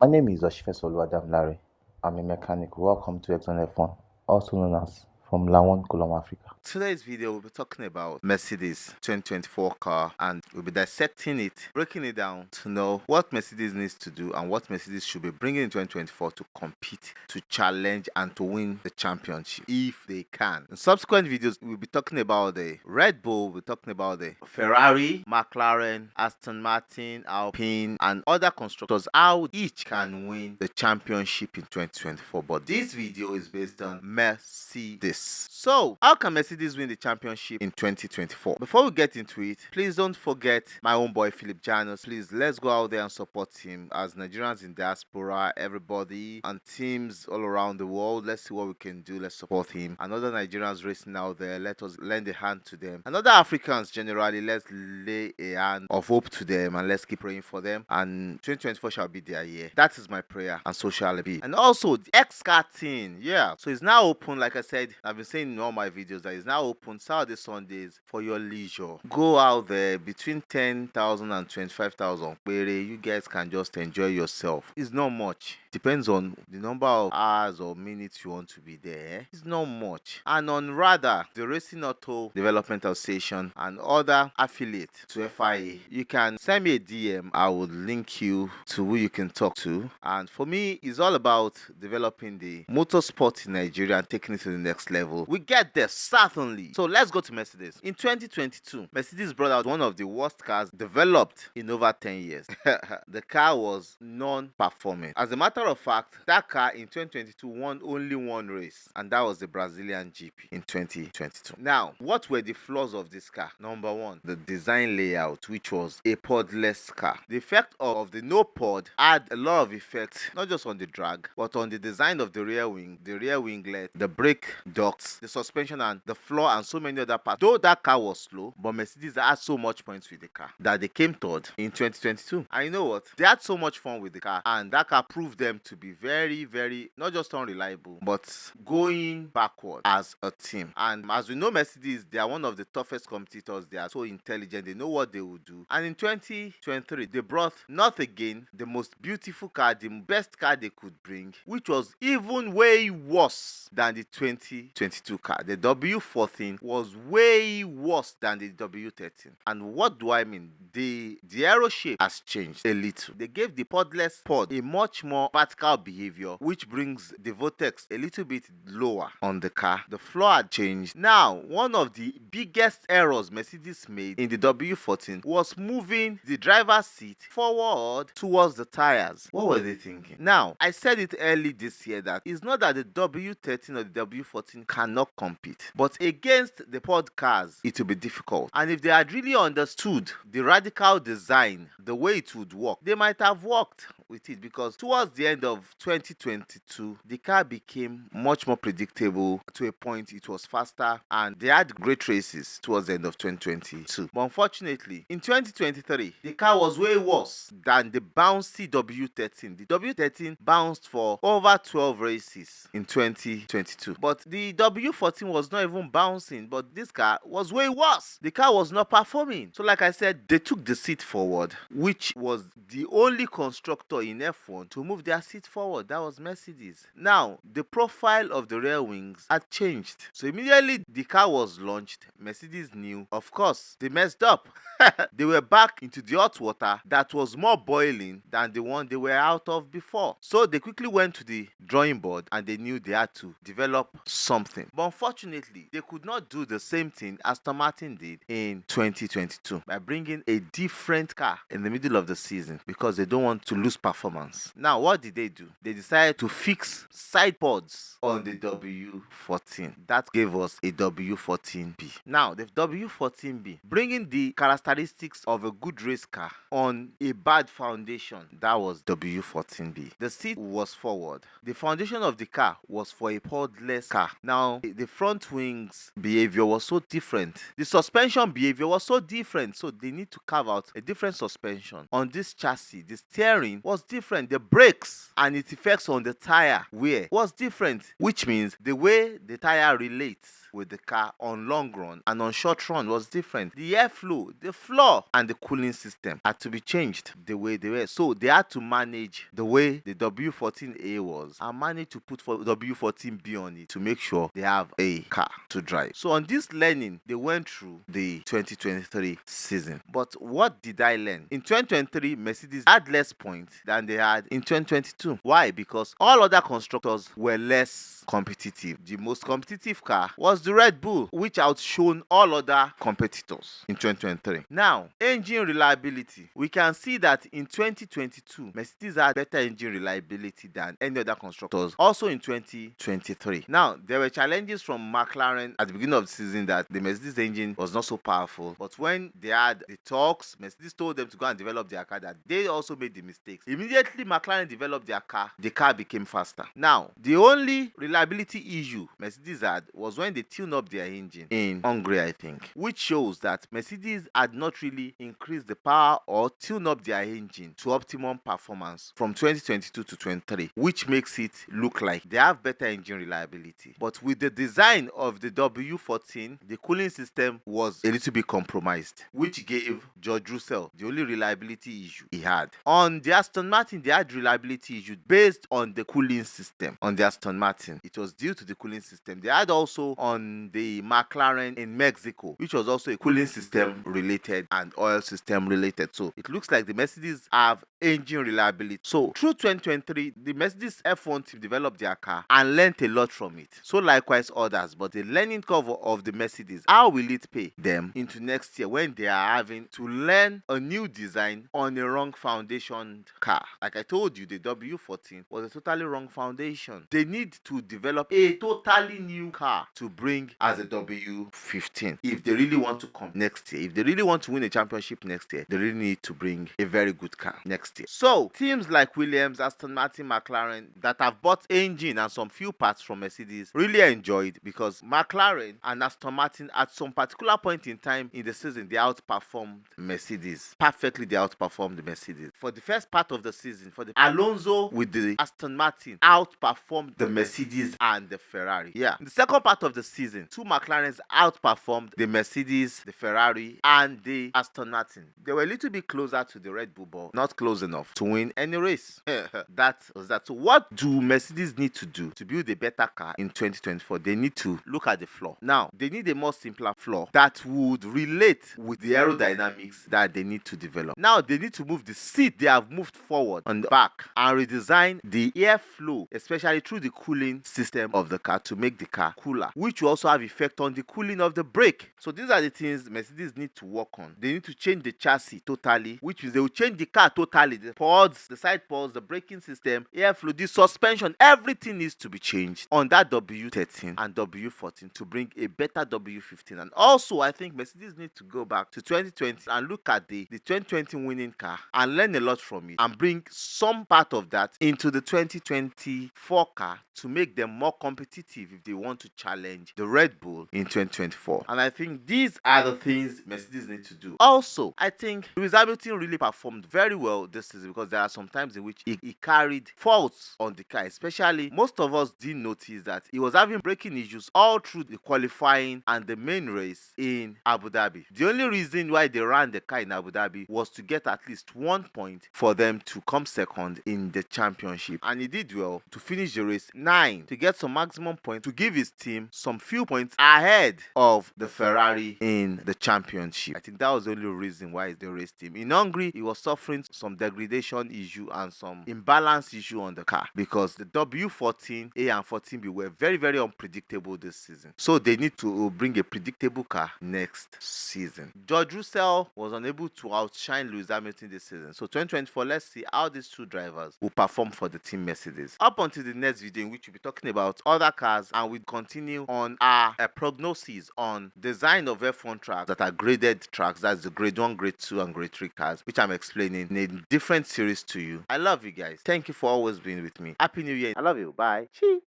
My name is Larry. I'm a mechanic. Welcome to Exxon F1, also known as from Lawon, Kolom, Africa. Today's video we'll be talking about Mercedes 2024 car, and we'll be dissecting it, breaking it down to know what Mercedes needs to do and what Mercedes should be bringing in 2024 to compete, to challenge and to win the championship if they can. In subsequent videos we'll be talking about the Red Bull, we're talking about the Ferrari, McLaren, Aston Martin, Alpine and other constructors, how each can win the championship in 2024. But this video is based on Mercedes. So how can Mercedes win the championship in 2024? Before we get into it, please don't forget my own boy Philip Janos. Please, let's go out there and support him. As Nigerians in diaspora, everybody and teams all around the world, let's see what we can do. Let's support him. And other Nigerians racing out there, let us lend a hand to them. And other Africans generally, let's lay a hand of hope to them and let's keep praying for them. And 2024 shall be their year. That is my prayer, and so shall it be. And also the X-Karting, yeah, so it's now open. Like I said, I've been saying in all my videos that it's now open Saturday, Sundays for your leisure. Go out there between 10,000 and 25,000. You guys can just enjoy yourself. It's not much. Depends on the number of hours or minutes you want to be there. It's not much. And on rather the Racing Auto Development Association and other affiliates to FIA, you can send me a DM. I would link you to who you can talk to. And for me, it's all about developing the motorsport in Nigeria and taking it to the next level. We get there certainly. So let's go to Mercedes. In 2022, Mercedes brought out one of the worst cars developed in over 10 years. The car was non-performing. As a matter of fact, that car in 2022 won only one race, and that was the Brazilian GP in 2022. Now, what were the flaws of this car? Number one, the design layout, which was a podless car. The effect of the no pod had a lot of effects, not just on the drag, but on the design of the rear wing, the rear winglet, the brake ducts, the suspension and the floor, and so many other parts. Though that car was slow, but Mercedes had so much points with the car that they came third in 2022. And you know what? They had so much fun with the car, and that car proved them to be very, very not just unreliable, but going backward as a team. And as we know, Mercedes, they are one of the toughest competitors. They are so intelligent, they know what they will do. And in 2023, they brought not again the most beautiful car, the best car they could bring, which was even way worse than the 2022 car. The W14 was way worse than the W13. And what do I mean? The aero shape has changed a little. They gave the podless pod a much more vertical behavior, which brings the vortex a little bit lower on the car. The floor had changed. Now, one of the biggest errors Mercedes made in the W14 was moving the driver's seat forward towards the tires. What were they thinking? Now, I said it early this year that it's not that the W13 or the W14 cannot compete, but against the pod cars, it will be difficult. And if they had really understood the radical design, the way it would work, they might have worked with it, because towards the end of 2022, the car became much more predictable. To a point, it was faster, and they had great races towards the end of 2022. But unfortunately, in 2023, the car was way worse than the bouncy W13. The W13 bounced for over 12 races in 2022, but the W14 was not even bouncing, but this car was way worse. The car was not performing. So like I said, they took the seat forward, which was the only constructor in F1 to move their seat forward. That was Mercedes. Now, the profile of the rear wings had changed. So immediately the car was launched, Mercedes knew, of course, they messed up. They were back into the hot water that was more boiling than the one they were out of before. So they quickly went to the drawing board and they knew they had to develop something. But unfortunately, they could not do the same thing Aston Martin did in 2022 by bringing a different car in the middle of the season, because they don't want to lose performance. Now, what did they do? They decided to fix side pods on the W14. That gave us a W14B. Now, the W14B, bringing the characteristics of a good race car on a bad foundation, that was W14B. The seat was forward. The foundation of the car was for a podless car. Now, the front wings behavior was so different. The suspension behavior was so different. So they need to carve out a different suspension on this chassis. The steering was was different. The brakes and its effects on the tire wear was different, which means the way the tire relates with the car on long run and on short run was different. The airflow, the floor, and the cooling system had to be changed the way they were. So they had to manage the way the W14A was and manage to put W14B on it to make sure they have a car to drive. So on this learning, they went through the 2023 season. But what did I learn? In 2023, Mercedes had less points than they had in 2022. Why? Because all other constructors were less competitive. The most competitive car was the Red Bull, which outshone all other competitors in 2023. Now, engine reliability. We can see that in 2022, Mercedes had better engine reliability than any other constructors. Also in 2023. Now, there were challenges from McLaren at the beginning of the season that the Mercedes engine was not so powerful. But when they had the talks, Mercedes told them to go and develop their car, that they also made the mistakes. Immediately, McLaren developed their car. The car became faster. Now, the only reliability issue Mercedes had was when they tuned up their engine in Hungary, I think, which shows that Mercedes had not really increased the power or tuned up their engine to optimum performance from 2022 to 23, which makes it look like they have better engine reliability. But with the design of the W14, the cooling system was a little bit compromised, which gave George Russell the only reliability issue he had. On the Aston Martin, they had reliability issues based on the cooling system. On the Aston Martin, it was due to the cooling system. They had also on the McLaren in Mexico, which was also a cooling system related and oil system related. So it looks like the Mercedes have engine reliability. So through 2023, the Mercedes F1 team developed their car and learned a lot from it. So likewise others, but the learning curve of the Mercedes, how will it pay them into next year when they are having to learn a new design on a wrong foundation car? Like I told you, the W14 was a totally wrong foundation. They need to develop a totally new car to bring as a W15 if they really want to come next year. If they really want to win a championship next year, they really need to bring a very good car next year. So teams like Williams, Aston Martin, McLaren that have bought engine and some few parts from Mercedes really enjoyed, because McLaren and Aston Martin at some particular point in time in the season, they outperformed Mercedes. Perfectly, they outperformed the Mercedes. For the first part of the season, for the Alonso with the Aston Martin outperformed the Mercedes and the Ferrari. Yeah. In the second part of the season, two McLarens outperformed the Mercedes, the Ferrari, and the Aston Martin. They were a little bit closer to the Red Bull, but not close enough to win any race. That was that. So what do Mercedes need to do to build a better car in 2024? They need to look at the floor. Now, they need a more simpler floor that would relate with the aerodynamics that they need to develop. Now, they need to move the seat they have moved forward on the back and redesign the airflow, especially through the cooling system of the car, to make the car cooler, which will also have effect on the cooling of the brake. So these are the things Mercedes need to work on. They need to change the chassis totally, which means they will change the car totally. The pods, the side pods, the braking system, airflow, the suspension, everything needs to be changed on that W13 and W14 to bring a better W15. And also, I think Mercedes need to go back to 2020 and look at the 2020 winning car and learn a lot from it and bring some part of that into the 2024 car to make them more competitive if they want to challenge the Red Bull in 2024. And I think these are the things Mercedes need to do. Also, I think Lewis Hamilton really performed very well this season, because there are some times in which he carried faults on the car. Especially, most of us didn't notice that he was having braking issues all through the qualifying and the main race in Abu Dhabi. The only reason why they ran the car in Abu Dhabi was to get at least 1 point for them to come second in the championship. And he did well to finish the race 9 to get some maximum points to give his team some few points ahead of the Ferrari in the championship. I think that was the only reason why they raced him. In Hungary, he was suffering some degradation issue and some imbalance issue on the car, because the W14A and 14B were very, very unpredictable this season. So they need to bring a predictable car next season. George Russell was unable to outshine Lewis Hamilton this season. So 2024, let's see how these two drivers will perform for the team Mercedes. Up until the next video, in which we'll be talking about other cars, and we'll continue on our prognosis on design of F1 tracks that are graded tracks. That's the grade 1, grade 2, and grade 3 cars, which I'm explaining in a different series to you. I love you guys. Thank you for always being with me. Happy New Year. I love you. Bye. Cheers.